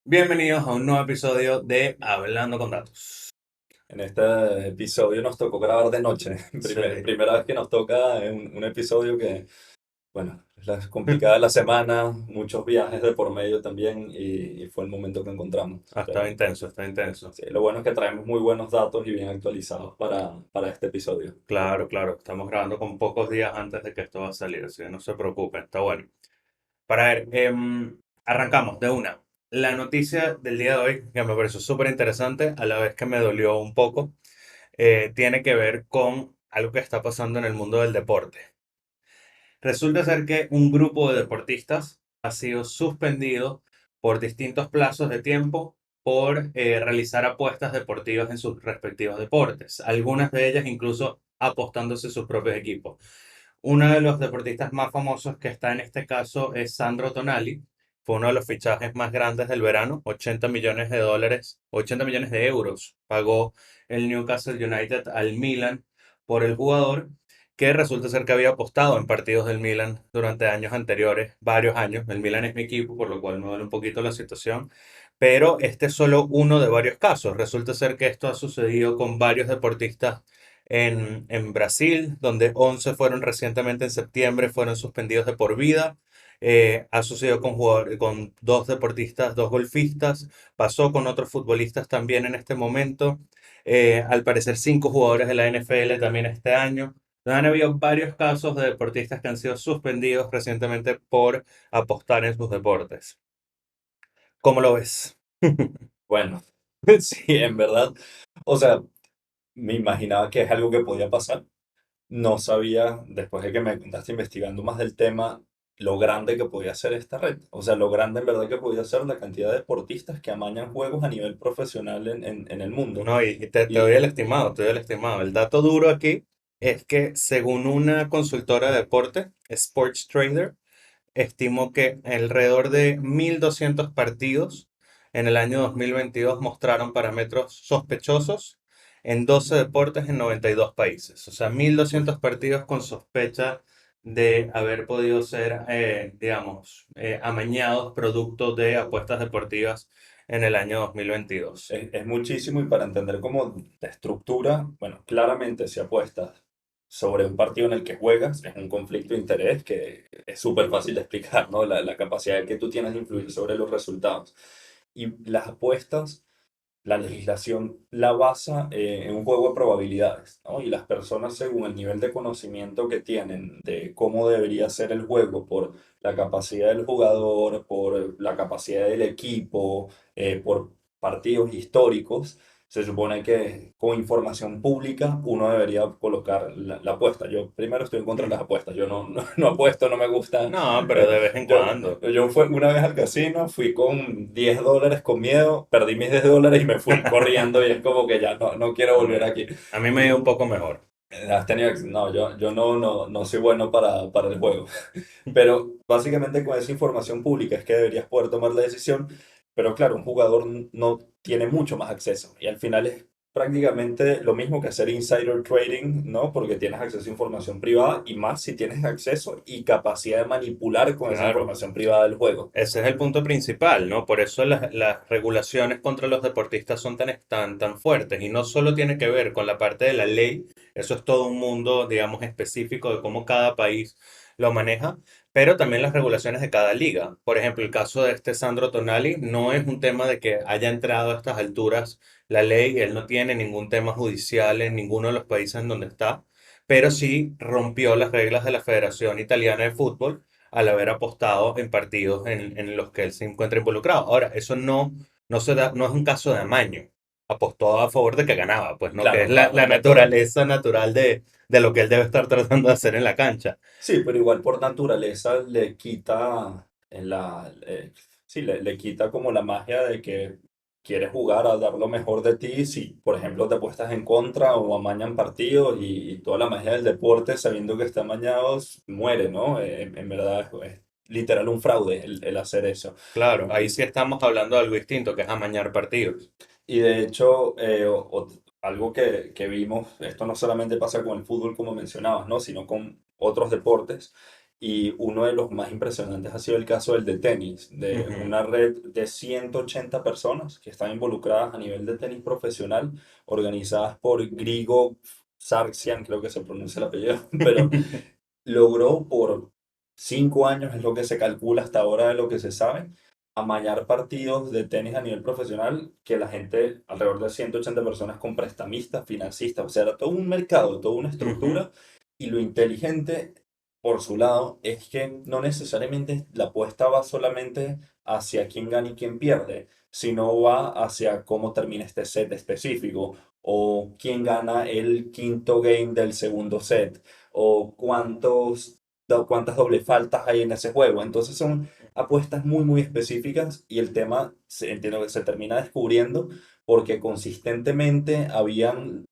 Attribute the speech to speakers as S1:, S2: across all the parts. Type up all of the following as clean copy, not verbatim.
S1: Bienvenidos a un nuevo episodio de Hablando con Datos.
S2: En este episodio nos tocó grabar de noche.
S1: Sí.
S2: Primera vez que nos toca un episodio que, bueno, es la complicada de la semana, muchos viajes de por medio también y fue el momento que encontramos.
S1: Estaba
S2: Pero
S1: intenso, está intenso.
S2: sí, lo bueno es que traemos muy buenos datos y bien actualizados para este episodio.
S1: Claro, claro, estamos grabando con pocos días antes de que esto va a salir, así que no se preocupen, está bueno. Para ver, arrancamos de una. La noticia del día de hoy, que me pareció súper interesante, a la vez que me dolió un poco, tiene que ver con algo que está pasando en el mundo del deporte. Resulta ser que un grupo de deportistas ha sido suspendido por distintos plazos de tiempo por realizar apuestas deportivas en sus respectivos deportes, algunas de ellas incluso apostándose sus propios equipos. Uno de los deportistas más famosos que está en este caso es Sandro Tonali. Fue uno de los fichajes más grandes del verano, 80 millones de dólares, 80 millones de euros pagó el Newcastle United al Milan por el jugador, que resulta ser que había apostado en partidos del Milan durante años anteriores, varios años. El Milan es mi equipo, por lo cual me duele un poquito la situación, pero este es solo uno de varios casos. Resulta ser que esto ha sucedido con varios deportistas en Brasil, donde 11 fueron recientemente en septiembre, fueron suspendidos de por vida. Ha sucedido con dos deportistas, dos golfistas, pasó con otros futbolistas también en este momento. Al parecer, cinco jugadores de la NFL también este año. Han habido varios casos de deportistas que han sido suspendidos recientemente por apostar en sus deportes. ¿Cómo lo ves?
S2: Bueno, sí, en verdad, o sea, me imaginaba que es algo que podía pasar. No sabía, después de que me contaste investigando más del tema, lo grande que podía ser esta red. O sea, lo grande en verdad que podía ser la cantidad de deportistas que amañan juegos a nivel profesional en el mundo.
S1: No, y te doy
S2: Y,
S1: el estimado, te doy el estimado. El dato duro aquí es que según una consultora de deporte, Sports Trader, estimó que alrededor de 1.200 partidos en el año 2022 mostraron parámetros sospechosos en 12 deportes en 92 países. O sea, 1.200 partidos con sospecha de haber podido ser, digamos, amañados producto de apuestas deportivas en el año 2022.
S2: es muchísimo y para entender cómo la estructura, bueno, claramente si apuestas sobre un partido en el que juegas, es un conflicto de interés que es súper fácil de explicar, ¿no? La capacidad que tú tienes de influir sobre los resultados. Y las apuestas, la legislación la basa en un juego de probabilidades, ¿no? Y las personas, según el nivel de conocimiento que tienen de cómo debería ser el juego, por la capacidad del jugador, por la capacidad del equipo, por partidos históricos, se supone que con información pública uno debería colocar la apuesta. Yo primero estoy en contra de las apuestas. Yo no apuesto, no me gusta.
S1: No, pero
S2: eh,
S1: de vez en
S2: yo,
S1: cuando.
S2: yo fui una vez al casino, fui con $10 con miedo, perdí mis $10 y me fui corriendo y es como que ya no quiero
S1: A
S2: volver
S1: mí,
S2: aquí.
S1: a mí me dio un
S2: Y
S1: poco mejor.
S2: has tenido, no, yo no soy bueno para el juego. Pero básicamente con esa información pública es que deberías poder tomar la decisión. Pero claro, un jugador no tiene mucho más acceso. Y al final es prácticamente lo mismo que hacer insider trading, ¿no? Porque tienes acceso a información privada y más si tienes acceso y capacidad de manipular con esa
S1: Claro.
S2: información privada del juego.
S1: Ese es el punto principal, ¿no? Por eso las regulaciones contra los deportistas son tan fuertes. Y no solo tiene que ver con la parte de la ley, eso es todo un mundo, digamos, específico de cómo cada país lo maneja, pero también las regulaciones de cada liga. Por ejemplo, el caso de este Sandro Tonali no es un tema de que haya entrado a estas alturas la ley, él no tiene ningún tema judicial en ninguno de los países en donde está, pero sí rompió las reglas de la Federación Italiana de Fútbol al haber apostado en partidos en los que él se encuentra involucrado. Ahora, eso no es un caso de amaño. Apostó a favor de que ganaba, pues no, que es
S2: Claro,
S1: la naturaleza natural de lo que él debe estar tratando de hacer en la cancha.
S2: sí, pero igual por naturaleza le quita sí, le quita como la magia de que quieres jugar a dar lo mejor de ti. Si, por ejemplo, te apuestas en contra o amañan partidos y toda la magia del deporte, sabiendo que está amañado, muere, ¿no? En verdad es literal un fraude el hacer eso.
S1: Claro, ahí sí estamos hablando de algo distinto, que es amañar partidos.
S2: Y de hecho, algo que vimos, esto no solamente pasa con el fútbol como mencionabas, ¿no? Sino con otros deportes, y uno de los más impresionantes ha sido el caso del de tenis, de
S1: Ujú.
S2: una red de 180 personas que están involucradas a nivel de tenis profesional, organizadas por Grigor Sargsyan, creo que se pronuncia el apellido, pero logró por 5 años, es lo que se calcula hasta ahora de lo que se sabe, amañar partidos de tenis a nivel profesional que la gente, alrededor de 180 personas con prestamistas, financistas, o sea, era todo un mercado, toda una
S1: Ujú.
S2: estructura. Y lo inteligente, por su lado, es que no necesariamente la apuesta va solamente hacia quién gana y quién pierde, sino va hacia cómo termina este set específico, o quién gana el quinto game del segundo set, o cuántas doble faltas hay en ese juego. Entonces son apuestas muy, muy específicas y el tema entiendo que se termina descubriendo porque consistentemente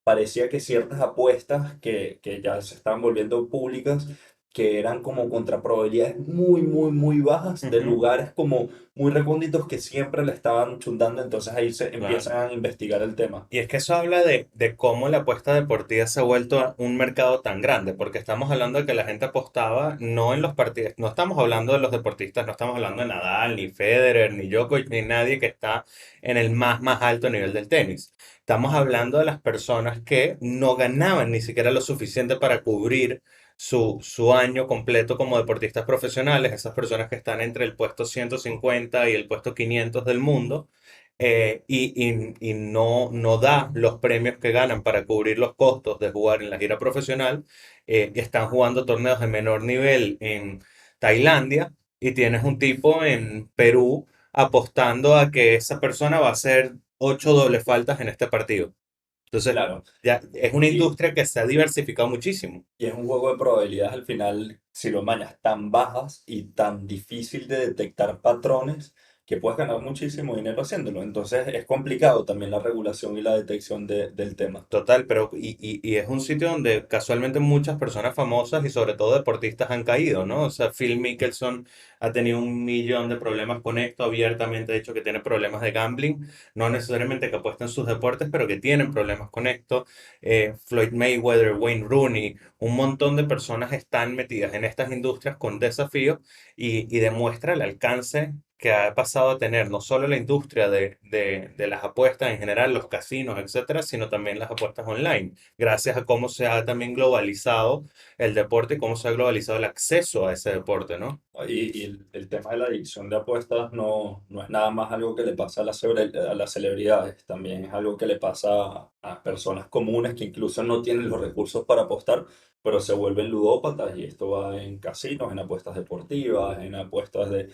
S2: parecía que ciertas apuestas que ya se estaban volviendo públicas, que eran como contra probabilidades muy, muy, muy bajas de
S1: Ujú.
S2: lugares como muy recónditos que siempre le estaban chundando, entonces ahí se
S1: Claro.
S2: empiezan a investigar el tema.
S1: Y es que eso habla de cómo la apuesta deportiva se ha vuelto un mercado tan grande, porque estamos hablando de que la gente apostaba no en los partidos, no estamos hablando de los deportistas, no estamos hablando de Nadal, ni Federer, ni Djokovic, ni nadie que está en el más alto nivel del tenis. Estamos hablando de las personas que no ganaban ni siquiera lo suficiente para cubrir su año completo como deportistas profesionales, esas personas que están entre el puesto 150 y el puesto 500 del mundo y no da los premios que ganan para cubrir los costos de jugar en la gira profesional, están jugando torneos de menor nivel en Tailandia y tienes un tipo en Perú apostando a que esa persona va a hacer 8 dobles faltas en este partido. Entonces,
S2: Claro.
S1: ya es una
S2: Y,
S1: industria que se ha diversificado muchísimo.
S2: y es un juego de probabilidades al final, si lo mañas tan bajas y tan difícil de detectar patrones, que puedes ganar muchísimo dinero haciéndolo. Entonces es complicado también la regulación y la detección del tema.
S1: Total, pero y es un sitio donde casualmente muchas personas famosas y sobre todo deportistas han caído, ¿no? O sea, Phil Mickelson ha tenido un millón de problemas con esto, abiertamente ha dicho que tiene problemas de gambling, no necesariamente que apuesta en sus deportes, pero que tienen problemas con esto. Floyd Mayweather, Wayne Rooney, un montón de personas están metidas en estas industrias con desafíos y demuestra el alcance que ha pasado a tener no solo la industria de las apuestas en general, los casinos, etcétera, sino también las apuestas online, gracias a cómo se ha también globalizado el deporte y cómo se ha globalizado el acceso a ese deporte, ¿no?
S2: Y el tema de la adicción de apuestas no es nada más algo que le pasa a las celebridades, también es algo que le pasa a personas comunes que incluso no tienen los recursos para apostar, pero se vuelven ludópatas y esto va en casinos, en apuestas deportivas, en apuestas de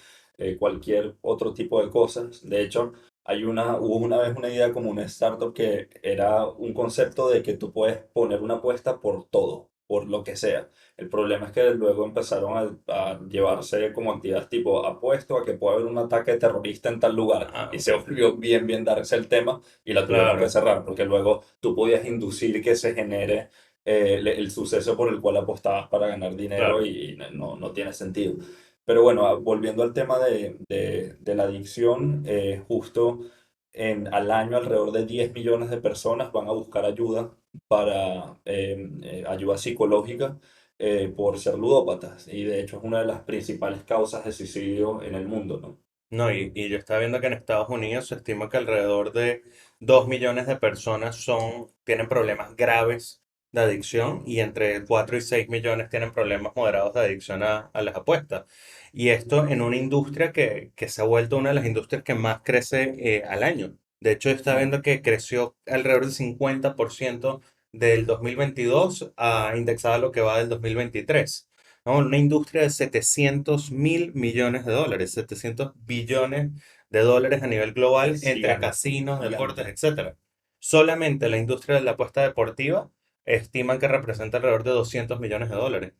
S2: cualquier otro tipo de cosas. De hecho, hubo una vez una idea como una startup que era un concepto de que tú puedes poner una apuesta por todo, por lo que sea. El problema es que luego empezaron a llevarse como actividades tipo apuesto a que puede haber un ataque terrorista en tal lugar
S1: Ah,
S2: y se
S1: ok.
S2: volvió bien, bien darse el tema y la tuvieron que
S1: Claro,
S2: cerrar porque luego tú podías inducir que se genere el suceso por el cual apostabas para ganar dinero
S1: claro.
S2: y no tiene sentido. Pero bueno, volviendo al tema de la adicción, justo al año alrededor de 10 millones de personas van a buscar ayuda para ayuda psicológica por ser ludópatas. Y de hecho es una de las principales causas de suicidio en el mundo, ¿no?
S1: No, y yo estaba viendo que en Estados Unidos se estima que alrededor de 2 millones de personas tienen problemas graves de adicción y entre 4 y 6 millones tienen problemas moderados de adicción a las apuestas. Y esto en una industria que se ha vuelto una de las industrias que más crece al año. De hecho, estaba viendo que creció alrededor del 50% del 2022 indexado a lo que va del 2023. ¿No? Una industria de 700.000 millones de dólares, 700 billones de dólares a nivel global
S2: Es
S1: entre
S2: gigante,
S1: casinos, deportes,
S2: gigante.
S1: etcétera. Solamente la industria de la apuesta deportiva estiman que representa alrededor de 200 millones de dólares.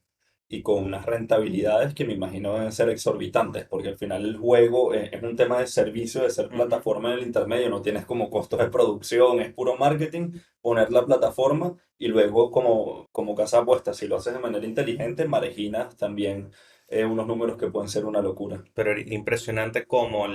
S2: Y con unas rentabilidades que me imagino deben ser exorbitantes, porque al final el juego es un tema de servicio, de ser
S1: Ujú.
S2: plataforma en el intermedio, no tienes como costos de producción, es puro marketing, poner la plataforma y luego como casa apuestas, si lo haces de manera inteligente, marejinas también unos números que pueden ser una locura.
S1: Pero impresionante cómo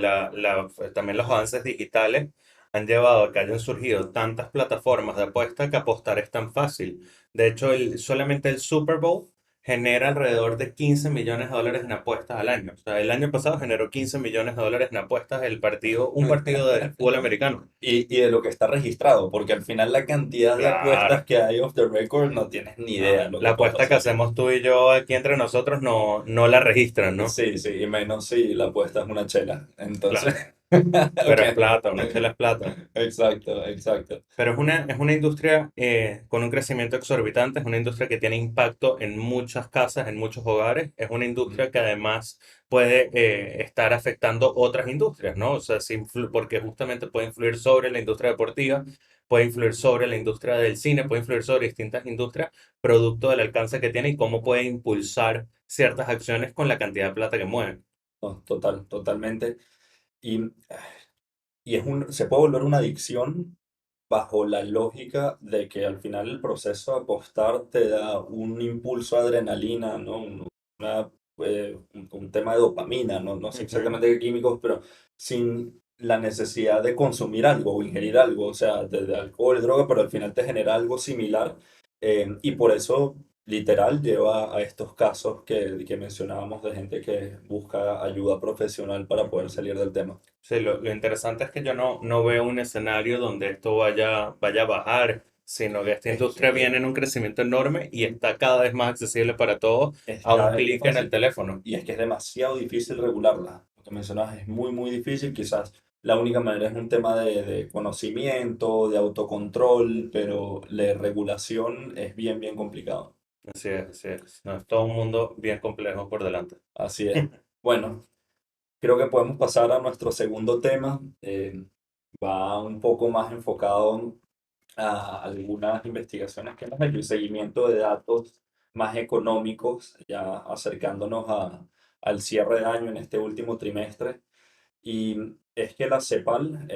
S1: también los avances digitales han llevado a que hayan surgido tantas plataformas de apuesta que apostar es tan fácil. De hecho, solamente el Super Bowl genera alrededor de 15 millones de dólares en apuestas al año. O sea, el año pasado generó 15 millones de dólares en apuestas un partido de fútbol americano.
S2: Y de lo que está registrado, porque al final la cantidad de apuestas
S1: Claro.
S2: que hay off the record no tienes ni idea de
S1: No,
S2: lo
S1: la
S2: que puede
S1: apuesta que
S2: pasar.
S1: hacemos tú y yo aquí entre nosotros no la registran, ¿no?
S2: Sí, sí, y menos si la apuesta es una chela. Entonces,
S1: Claro.
S2: ok.
S1: Pero es plata, una chela es plata.
S2: Exacto, exacto.
S1: Pero es una industria con un crecimiento exorbitante, es una industria que tiene impacto en muchas casas, en muchos hogares, es una industria que además puede estar afectando otras industrias, ¿no? O sea, porque justamente puede influir sobre la industria deportiva, puede influir sobre la industria del cine, puede influir sobre distintas industrias, producto del alcance que tiene y cómo puede impulsar ciertas acciones con la cantidad de plata que mueve.
S2: No, totalmente. Y, y se puede volver una adicción bajo la lógica de que al final el proceso de apostar te da un impulso de adrenalina, ¿no? Un tema de dopamina, no sé
S1: Ujú.
S2: exactamente qué químicos, pero sin la necesidad de consumir algo o ingerir algo, o sea, de alcohol, droga, pero al final te genera algo similar. Y por eso, literal, lleva a estos casos que mencionábamos de gente que busca ayuda profesional para poder salir del tema.
S1: Sí, lo interesante es que yo no veo un escenario donde esto vaya a bajar, sino que esta
S2: Es
S1: industria
S2: que
S1: viene en un crecimiento enorme y está cada vez más accesible para todos
S2: es
S1: a un
S2: cada vez más
S1: clic en el
S2: fácil.
S1: teléfono.
S2: Y es que es demasiado difícil regularla. Lo que mencionabas es muy, muy difícil. Quizás la única manera es un tema de conocimiento, de autocontrol, pero la regulación es bien, bien complicado.
S1: Así es, así es. No, es todo un mundo bien complejo por delante.
S2: Así es. Bueno, creo que podemos pasar a nuestro segundo tema. Va un poco más enfocado a algunas investigaciones que hemos hecho y seguimiento de datos más económicos, ya acercándonos al cierre de año en este último trimestre. Y es que la CEPAL,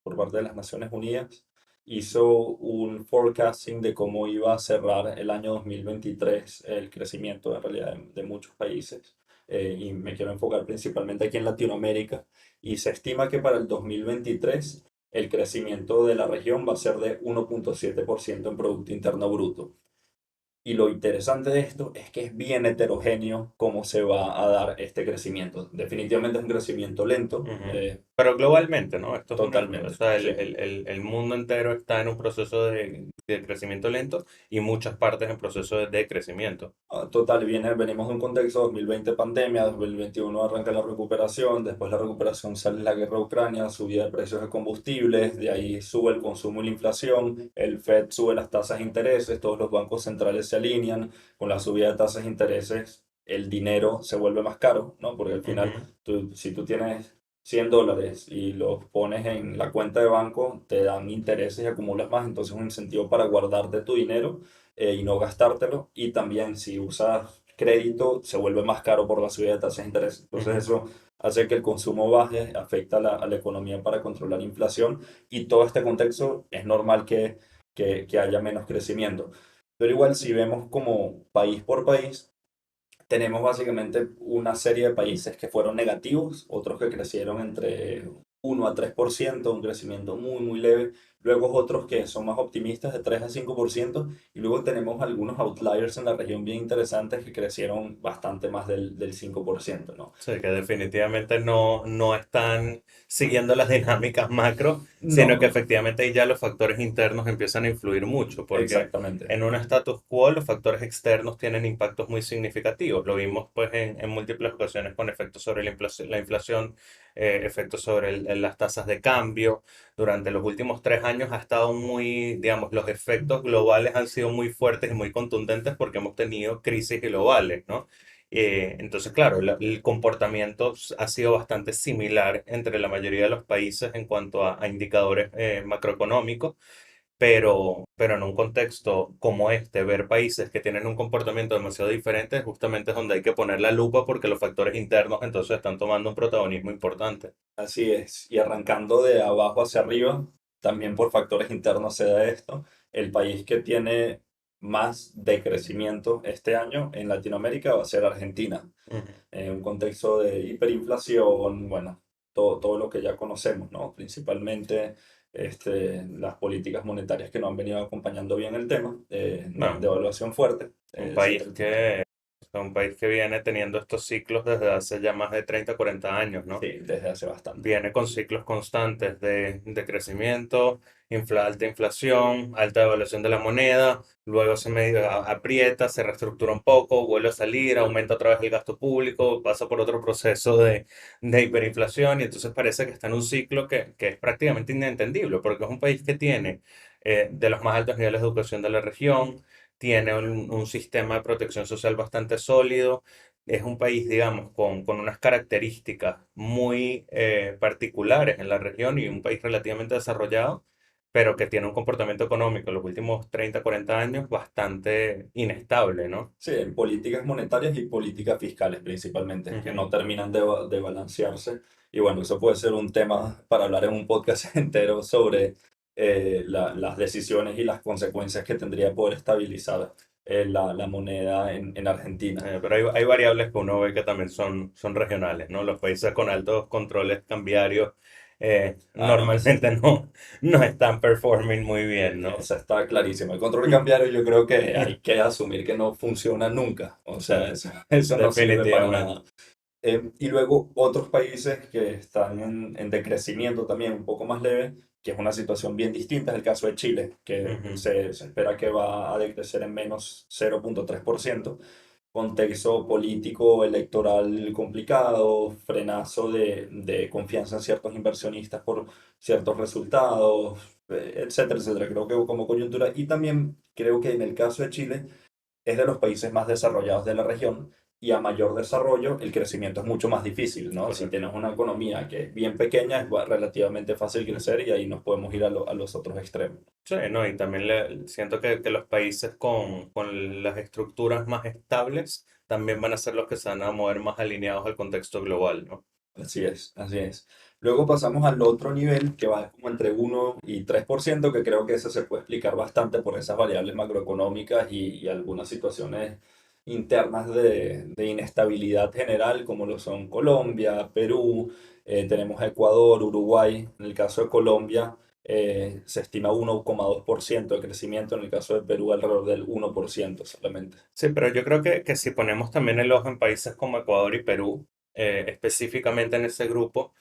S2: por parte de las Naciones Unidas, hizo un forecasting de cómo iba a cerrar el año 2023 el crecimiento en realidad de muchos países. Y me quiero enfocar principalmente aquí en Latinoamérica. Y se estima que para el 2023 el crecimiento de la región va a ser de 1,7% en Producto Interno Bruto. Y lo interesante de esto es que es bien heterogéneo cómo se va a dar este crecimiento. Definitivamente es un crecimiento lento,
S1: Ujú. Pero globalmente, ¿no? Esto es o
S2: totalmente,
S1: sea,
S2: sí.
S1: el mundo entero está en un proceso de crecimiento lento y muchas partes en proceso de decrecimiento.
S2: Total, venimos de un contexto 2020 pandemia, 2021 arranca la recuperación, después la recuperación sale la guerra de Ucrania, subida de precios de combustibles, de ahí sube el consumo y la inflación, el Fed sube las tasas de intereses, todos los bancos centrales se alinean, con la subida de tasas de intereses el dinero se vuelve más caro, ¿no? Porque al final,
S1: Ujú.
S2: si tú tienes $100 y los pones en la cuenta de banco, te dan intereses y acumulas más, entonces es un incentivo para guardarte tu dinero y no gastártelo. Y también si usas crédito, se vuelve más caro por la subida de tasas de interés. Entonces
S1: Ujú.
S2: eso hace que el consumo baje, afecta a la economía para controlar inflación y todo este contexto es normal que haya menos crecimiento. Pero igual si vemos como país por país, tenemos básicamente una serie de países que fueron negativos, otros que crecieron entre 1 a 3%, un crecimiento muy, muy leve. Luego otros que son más optimistas de 3 a 5%. Y luego tenemos algunos outliers en la región bien interesantes que crecieron bastante más del 5%, ¿no?
S1: Sí, que definitivamente no están siguiendo las dinámicas macro,
S2: No,
S1: sino que
S2: no, no.
S1: efectivamente ahí ya los factores internos empiezan a influir mucho, porque
S2: Exactamente.
S1: en un status quo los factores externos tienen impactos muy significativos. Lo vimos pues en múltiples ocasiones con efectos sobre la inflación, efectos sobre las tasas de cambio. Durante los últimos 3 años ha estado muy, digamos, los efectos globales han sido muy fuertes y muy contundentes porque hemos tenido crisis globales, ¿no? Entonces, claro, el comportamiento ha sido bastante similar entre la mayoría de los países en cuanto a indicadores macroeconómicos, pero en un contexto como este, ver países que tienen un comportamiento demasiado diferente, justamente es donde hay que poner la lupa porque los factores internos entonces están tomando un protagonismo importante.
S2: Así es, y arrancando de abajo hacia arriba, también por factores internos se da esto. El país que tiene más decrecimiento este año en Latinoamérica va a ser Argentina,
S1: Ujú.
S2: en un contexto de hiperinflación, bueno, todo lo que ya conocemos, ¿no? Principalmente las políticas monetarias que no han venido acompañando bien el tema, de
S1: No,
S2: evaluación fuerte.
S1: un
S2: Sí,
S1: país que, un país que viene teniendo estos ciclos desde hace ya más de 30 40 años, ¿no?
S2: sí, desde hace bastante.
S1: Viene con ciclos constantes de crecimiento, alta inflación, alta devaluación de la moneda, luego se medio aprieta, se reestructura un poco, vuelve a salir, aumenta otra vez el gasto público, pasa por otro proceso de hiperinflación y entonces parece que está en un ciclo que es prácticamente inentendible, porque es un país que tiene de los más altos niveles de educación de la región, tiene un sistema de protección social bastante sólido, es un país, digamos, con unas características muy particulares en la región y un país relativamente desarrollado, pero que tiene un comportamiento económico en los últimos 30 40 años bastante inestable, ¿no?
S2: Sí, en políticas monetarias y políticas fiscales principalmente, que
S1: Ujú.
S2: no terminan de balancearse. Y bueno, eso puede ser un tema para hablar en un podcast entero sobre las decisiones y las consecuencias que tendría poder estabilizar la moneda en Argentina.
S1: Pero hay variables que uno ve que también son regionales, ¿no? Los países con altos controles cambiarios
S2: Ah, no,
S1: normalmente no están performing muy bien, ¿no?
S2: esa está clarísima. El control cambiario yo creo que hay que asumir que no funciona nunca. O
S1: Sí,
S2: sea, eso no sirve para
S1: definitivamente.
S2: nada. Y luego otros países que están en decrecimiento también un poco más leve, que es una situación bien distinta, es el caso de Chile, que
S1: Ujú.
S2: se espera que va a decrecer en menos 0,3%, contexto político electoral complicado, frenazo de confianza en ciertos inversionistas por ciertos resultados, etcétera, etcétera. Creo que como coyuntura, y también creo que en el caso de Chile, es de los países más desarrollados de la región y a mayor desarrollo el crecimiento es mucho más difícil, ¿no? Si
S1: Correcto.
S2: tienes una economía que es bien pequeña, es relativamente fácil crecer y ahí nos podemos ir a los otros extremos.
S1: Sí, no, y también siento que los países con las estructuras más estables también van a ser los que se van a mover más alineados al contexto global, ¿no?
S2: Así es, así es. Luego pasamos al otro nivel que va como entre 1 y 3%, que creo que eso se puede explicar bastante por esas variables macroeconómicas y algunas situaciones internas de inestabilidad general, como lo son Colombia, Perú, tenemos Ecuador, Uruguay. En el caso de Colombia se estima 1,2% de crecimiento, en el caso de Perú alrededor del 1% solamente.
S1: Sí, pero yo creo que si ponemos también el ojo en países como Ecuador y Perú, específicamente en ese grupo,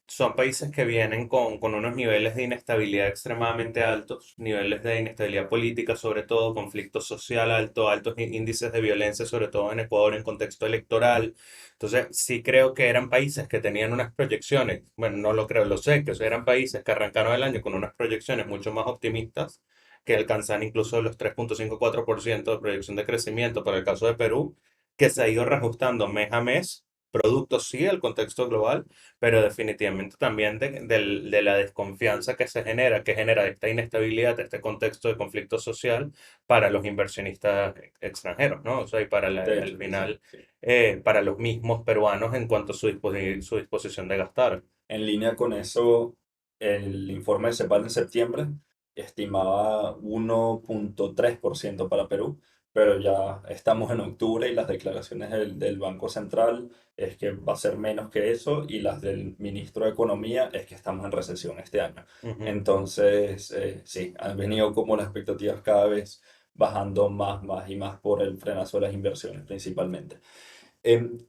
S1: son países que vienen con unos niveles de inestabilidad extremadamente altos, niveles de inestabilidad política, sobre todo, conflicto social alto, altos índices de violencia, sobre todo en Ecuador en contexto electoral. Entonces, sí creo que eran países que tenían unas proyecciones, bueno, no lo creo, lo sé, que eran países que arrancaron el año con unas proyecciones mucho más optimistas, que alcanzan incluso los 3,54% de proyección de crecimiento para el caso de Perú, que se ha ido reajustando mes a mes, producto sí del contexto global, pero definitivamente también de la desconfianza que genera esta inestabilidad, este contexto de conflicto social para los inversionistas extranjeros, ¿no? O sea, y para
S2: De
S1: al
S2: hecho, que sí,
S1: final,
S2: sí.
S1: para los mismos peruanos en cuanto a su disposición de gastar.
S2: En línea con eso, el informe de CEPAL en septiembre estimaba 1,3% para Perú, pero ya estamos en octubre y las declaraciones del Banco Central es que va a ser menos que eso y las del ministro de Economía es que estamos en recesión este año.
S1: Ujú.
S2: Entonces, sí, han venido como las expectativas cada vez bajando más, más y más por el frenazo de las inversiones principalmente.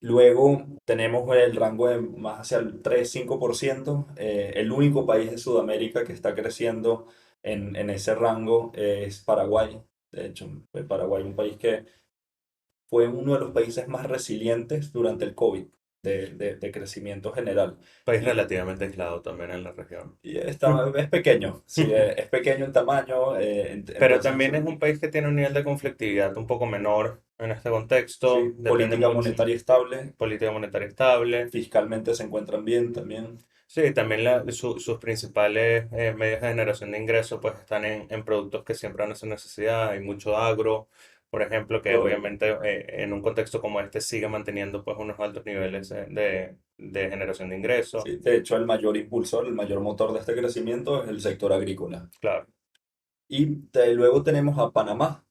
S2: Luego tenemos el rango de más hacia el 3-5%. El único país de Sudamérica que está creciendo en ese rango es Paraguay. De hecho, Paraguay es un país que fue uno de los países más resilientes durante el COVID, de crecimiento general.
S1: País
S2: Y,
S1: relativamente aislado también en la región.
S2: es pequeño, sí, es pequeño en tamaño,
S1: Pero
S2: entonces
S1: también es un país que tiene un nivel de conflictividad un poco menor en este contexto,
S2: sí,
S1: depende
S2: política
S1: mucho,
S2: monetaria estable,
S1: política monetaria estable.
S2: fiscalmente se encuentran bien también.
S1: Sí, también sus principales medios de generación de ingresos pues están en productos que siempre van a ser necesidad. Hay mucho agro, por ejemplo, que
S2: Correcto.
S1: obviamente en un contexto como este sigue manteniendo pues unos altos niveles de generación de ingresos.
S2: Sí, de hecho, el mayor impulsor, el mayor motor de este crecimiento es el sector agrícola.
S1: Claro.
S2: Y luego tenemos a Panamá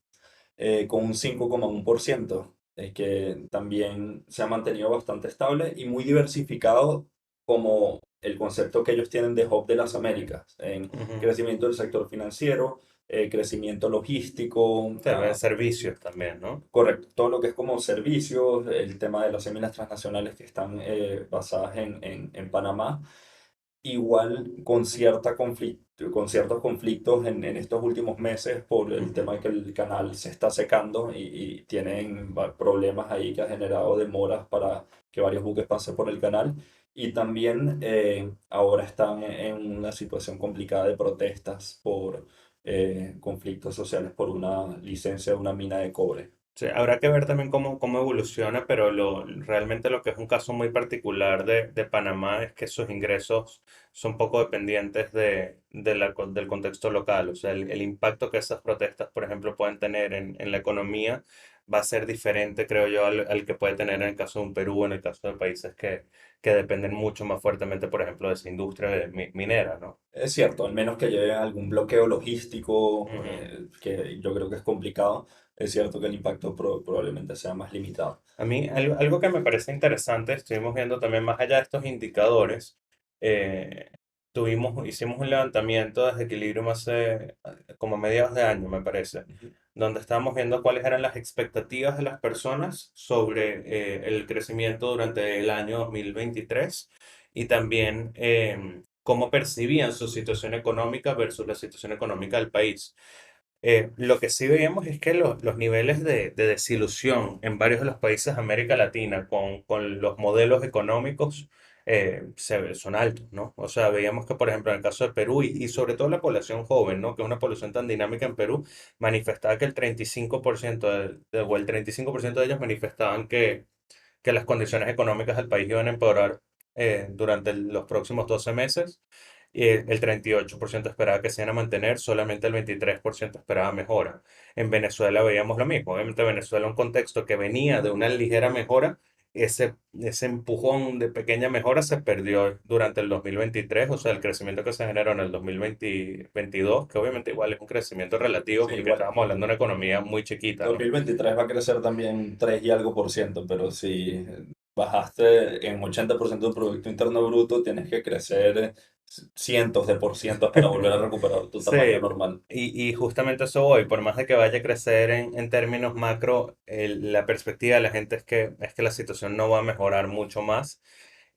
S2: con un 5,1%, que también se ha mantenido bastante estable y muy diversificado como el concepto que ellos tienen de Hub de las Américas, en
S1: Ujú.
S2: crecimiento del sector financiero, crecimiento logístico,
S1: Sí, servicios también, ¿no?
S2: correcto, todo lo que es como servicios, el tema de las semillas transnacionales que están basadas en Panamá, igual con con ciertos conflictos en estos últimos meses por el
S1: Ujú.
S2: tema de que el canal se está secando y tienen problemas ahí que ha generado demoras para que varios buques pasen por el canal. Y también ahora están en una situación complicada de protestas por conflictos sociales por una licencia de una mina de cobre.
S1: Sí, habrá que ver también cómo evoluciona, pero realmente lo que es un caso muy particular de Panamá es que sus ingresos son poco dependientes del contexto local. O sea, el impacto que esas protestas, por ejemplo, pueden tener en la economía va a ser diferente, creo yo, al que puede tener en el caso de un Perú o en el caso de países que dependen mucho más fuertemente, por ejemplo, de esa industria minera, ¿no?
S2: Es cierto, al menos que lleve algún bloqueo logístico,
S1: Ujú.
S2: que yo creo que es complicado, es cierto que el impacto probablemente sea más limitado.
S1: A mí, algo que me parece interesante, estuvimos viendo también más allá de estos indicadores, eh, hicimos un levantamiento desde Equilibrium hace como mediados de año, me parece,
S2: Ujú.
S1: donde estábamos viendo cuáles eran las expectativas de las personas sobre el crecimiento durante el año 2023 y también cómo percibían su situación económica versus la situación económica del país. Lo que sí veíamos es que los niveles de desilusión en varios de los países de América Latina con los modelos económicos son altos, ¿no? O sea, veíamos que, por ejemplo, en el caso de Perú y sobre todo la población joven, ¿no? Que es una población tan dinámica en Perú, manifestaba que el 35% o el 35% de ellos manifestaban que las condiciones económicas del país iban a empeorar durante los próximos 12 meses. Y el 38% esperaba que se iban a mantener, solamente el 23% esperaba mejora. En Venezuela veíamos lo mismo. Obviamente Venezuela, un contexto que venía de una ligera mejora, ese empujón de pequeña mejora se perdió durante el 2023, o sea, el crecimiento que se generó en el 2022, que obviamente igual es un crecimiento relativo
S2: Sí,
S1: porque
S2: bueno,
S1: estábamos hablando de una economía muy chiquita, ¿no?
S2: 2023 va a crecer también 3 y algo por ciento, pero si bajaste en 80% del Producto Interno Bruto, tienes que crecer cientos de por cientos para volver a recuperar tu
S1: Sí,
S2: tamaño normal.
S1: y justamente eso voy, por más de que vaya a crecer en términos macro, la perspectiva de la gente es que la situación no va a mejorar mucho más.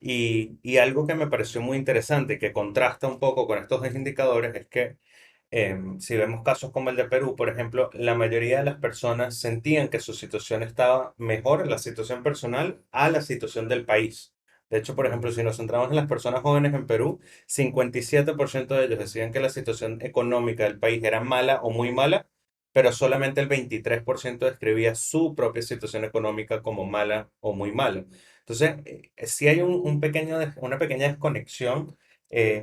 S1: Y algo que me pareció muy interesante y que contrasta un poco con estos dos indicadores es que si vemos casos como el de Perú, por ejemplo, la mayoría de las personas sentían que su situación estaba mejor, la situación personal, a la situación del país. De hecho, por ejemplo, si nos centramos en las personas jóvenes en Perú, 57% de ellos decían que la situación económica del país era mala o muy mala, pero solamente el 23% describía su propia situación económica como mala o muy mala. Entonces, sí hay una pequeña desconexión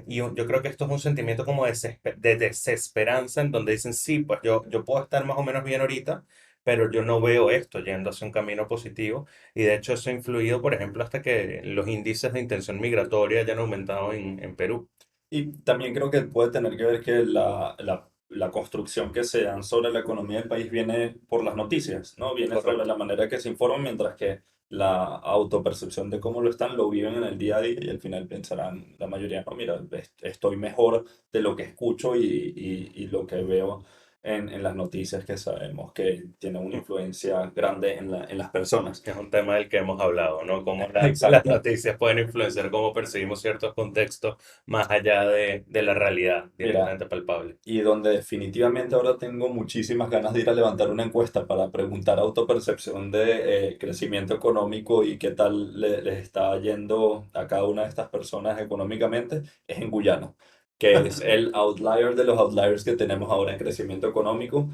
S1: yo creo que esto es un sentimiento como de desesperanza en donde dicen, sí, pues yo puedo estar más o menos bien ahorita, pero yo no veo esto yendo hacia un camino positivo. Y de hecho eso ha influido, por ejemplo, hasta que los índices de intención migratoria hayan aumentado en Perú.
S2: Y también creo que puede tener que ver que la construcción que se dan sobre la economía del país viene por las noticias, ¿no? Viene sobre
S1: Correcto.
S2: la manera que se informan, mientras que la autopercepción de cómo lo están lo viven en el día a día y al final pensarán la mayoría, no, mira, estoy mejor de lo que escucho y lo que veo en las noticias que sabemos que tiene una influencia grande en las personas.
S1: Es un tema del que hemos hablado, ¿no? Cómo las
S2: Exacto.
S1: noticias pueden influenciar cómo percibimos ciertos contextos más allá de la realidad
S2: Mira,
S1: directamente palpable.
S2: y donde definitivamente ahora tengo muchísimas ganas de ir a levantar una encuesta para preguntar autopercepción de crecimiento económico y qué tal les está yendo a cada una de estas personas económicamente, es en Guyana, que es el outlier de los outliers que tenemos ahora en crecimiento económico.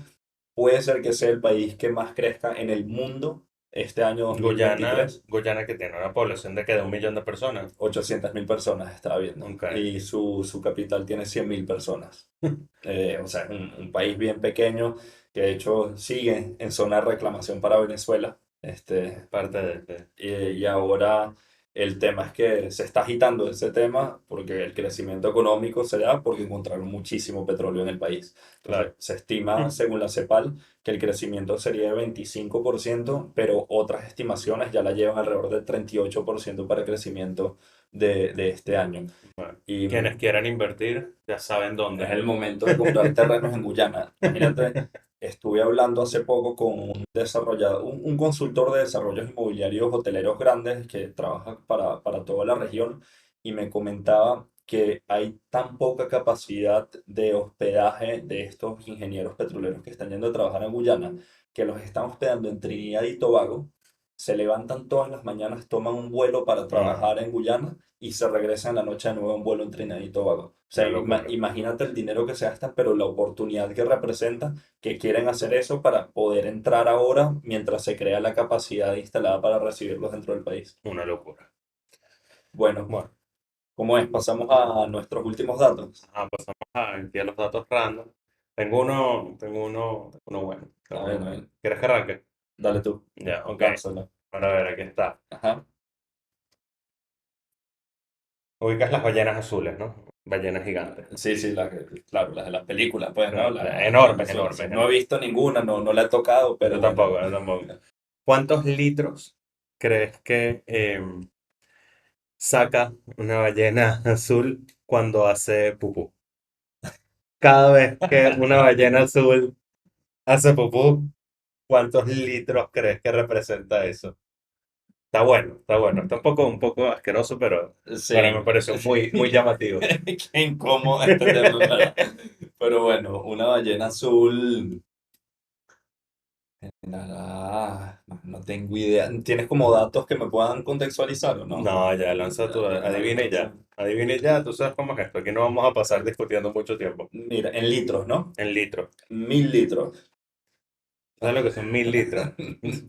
S2: Puede ser que sea el país que más crezca en el mundo este año
S1: Guyana,
S2: 2023.
S1: Guyana que tiene una población de 1 millón de personas.
S2: 800.000 personas estaba viendo
S1: Ok.
S2: y su capital tiene 100.000 personas. O sea, es un país bien pequeño que de hecho sigue en zona de reclamación para Venezuela.
S1: Parte de...
S2: Y ahora El tema es que se está agitando ese tema porque el crecimiento económico se da porque encontraron muchísimo petróleo en el país. Entonces,
S1: Claro.
S2: se estima, según la CEPAL, que el crecimiento sería de 25%, pero otras estimaciones ya la llevan alrededor del 38% para el crecimiento de este año.
S1: Bueno,
S2: Y
S1: quienes quieran invertir ya saben
S2: es
S1: dónde.
S2: el momento de comprar terrenos en Guyana. Imagínate, estuve hablando hace poco con un desarrollador, un consultor de desarrollos inmobiliarios hoteleros grandes que trabaja para toda la región y me comentaba que hay tan poca capacidad de hospedaje de estos ingenieros petroleros que están yendo a trabajar en Guyana, que los están hospedando en Trinidad y Tobago, se levantan todas las mañanas, toman un vuelo para
S1: No,
S2: trabajar en Guyana y se regresan en la noche de nuevo a un vuelo en Trinidad y Tobago. O sea,
S1: una locura.
S2: imagínate el dinero que se gasta, pero la oportunidad que representa que quieren hacer eso para poder entrar ahora mientras se crea la capacidad instalada para recibirlos dentro del país.
S1: Una locura.
S2: Bueno,
S1: Bueno,
S2: ¿cómo es? Pasamos a nuestros últimos datos.
S1: pasamos aquí a los datos random. Tengo uno bueno.
S2: A ver, a ver.
S1: ¿Quieres que arranque?
S2: Dale tú,
S1: Ya, ok.
S2: lánzalo.
S1: Para ver, aquí está.
S2: Ajá.
S1: Ubicas las ballenas azules, ¿no? Ballenas gigantes.
S2: Sí, sí, claro, las de las películas, pues, ¿no?
S1: Enormes, enormes,
S2: No he
S1: enormes.
S2: visto ninguna, no la he tocado, pero
S1: Yo
S2: bueno.
S1: tampoco, yo tampoco. ¿Cuántos litros crees que saca una ballena azul cuando hace pupú? Cada vez que una ballena azul hace pupú, ¿cuántos litros crees que representa eso? Está bueno, está bueno. Está un poco asqueroso, pero me
S2: Sí.
S1: pareció muy, muy llamativo.
S2: Qué incómodo este tema, en ¿verdad? Pero bueno, una ballena azul. Nada, no tengo idea. ¿Tienes como datos que me puedan contextualizar o no?
S1: No, ya lanza tu,
S2: Dale,
S1: adivina y ya.
S2: lanza.
S1: Adivina y ya, tú sabes cómo es esto. Aquí no vamos a pasar discutiendo mucho tiempo.
S2: Mira, en litros, ¿no?
S1: En litros.
S2: 1000 litros.
S1: ¿Sabes lo que son 1000 litros?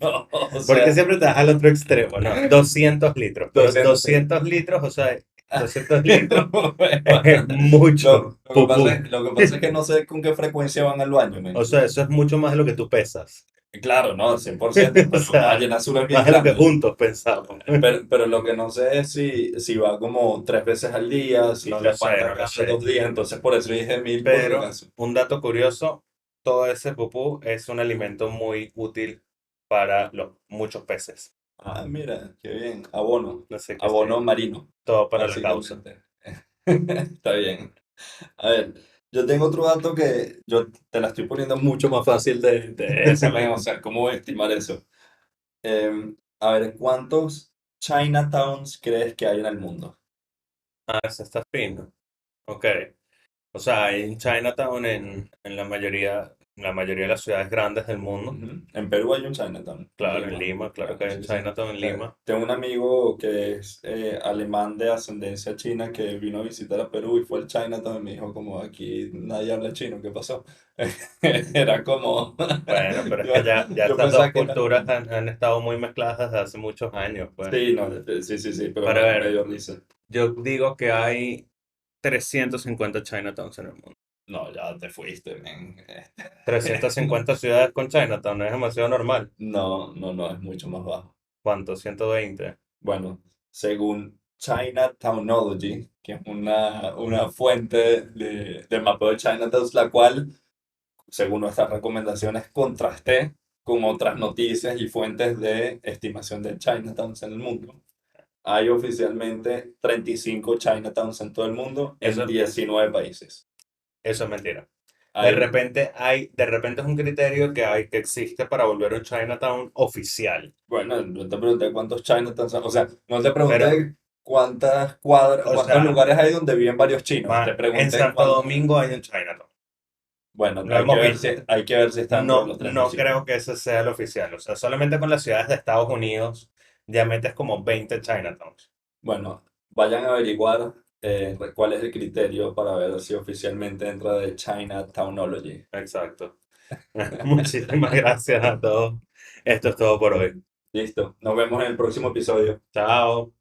S2: No, o
S1: Porque
S2: sea,
S1: siempre te vas al otro extremo, ¿no? 200 litros. Pero
S2: 200 litros.
S1: 200 litros, o sea, 200 litros es
S2: Bueno,
S1: mucho pupú.
S2: lo que pasa es que no sé con qué frecuencia van al baño,
S1: O
S2: men.
S1: sea, eso es mucho más de lo que tú pesas.
S2: Claro, no, 100%,
S1: O
S2: pero una
S1: sea,
S2: ballena azul es bien
S1: más de lo que
S2: grande.
S1: juntos pensamos.
S2: Pero lo que no sé es si va como 3 veces al día, si
S1: No
S2: se
S1: lo sé,
S2: aguanta
S1: no lo
S2: cada
S1: sé.
S2: 2 días, entonces por eso dije 1000 por si
S1: Pero
S2: acaso.
S1: un dato curioso, todo ese pupú es un alimento muy útil para los muchos peces.
S2: Ah, mira, qué bien.
S1: Así que sí,
S2: Abono marino,
S1: todo para la causa.
S2: básicamente. Está bien. A ver, yo tengo otro dato que yo te la estoy poniendo mucho más fácil de esa, men, o sea, ¿cómo voy a estimar eso? A ver, ¿cuántos Chinatowns crees que hay en el mundo?
S1: Ah, ese está fino. Ok. O sea, hay un Chinatown en la mayoría de las ciudades grandes del mundo.
S2: Ujú. En Perú hay un Chinatown, en
S1: Claro, en
S2: Lima.
S1: Lima, claro que
S2: Claro,
S1: hay un
S2: sí, sí.
S1: Chinatown en Lima.
S2: Tengo un amigo que es alemán de ascendencia china que vino a visitar a Perú y fue al Chinatown y me dijo como aquí nadie habla chino, ¿qué pasó? Era como...
S1: Bueno, pero es
S2: Yo,
S1: que ya
S2: yo
S1: estas dos
S2: pensaba que era...
S1: culturas han estado muy mezcladas desde hace muchos años, pues.
S2: Sí, no, sí, sí, sí, pero
S1: Para
S2: me
S1: ver,
S2: dio risa.
S1: yo digo que hay 350 Chinatowns en el mundo.
S2: No, ya te fuiste, men.
S1: 350 ciudades con Chinatown, no es demasiado normal.
S2: No, es mucho más bajo.
S1: ¿Cuánto? 120.
S2: Bueno, según Chinatownology, que es una fuente de mapeo de Chinatown, la cual, según nuestras recomendaciones, contrasté con otras noticias y fuentes de estimación de Chinatowns en el mundo. Hay oficialmente 35 Chinatowns en todo el mundo, en
S1: Eso,
S2: 19 países.
S1: eso es mentira.
S2: Hay,
S1: De repente es un criterio que existe para volver un Chinatown oficial.
S2: bueno, no te pregunté cuántos Chinatowns, o sea, no te
S1: Pero,
S2: pregunté cuántas cuadras,
S1: o
S2: cuántos
S1: sea,
S2: lugares hay donde viven varios chinos, te
S1: en
S2: pregunté
S1: Santo
S2: cuántos.
S1: Domingo hay un Chinatown.
S2: Bueno,
S1: Lo hemos visto.
S2: hay que ver si está dentro de
S1: No,
S2: los
S1: no
S2: 35.
S1: creo que ese sea el oficial. O sea, solamente con las ciudades de Estados Unidos ya metes como 20 Chinatowns.
S2: Bueno, vayan a averiguar cuál es el criterio para ver si oficialmente entra de Chinatownology.
S1: Exacto. Muchísimas gracias a todos. Esto es todo por hoy.
S2: Listo, nos vemos en el próximo episodio.
S1: Chao.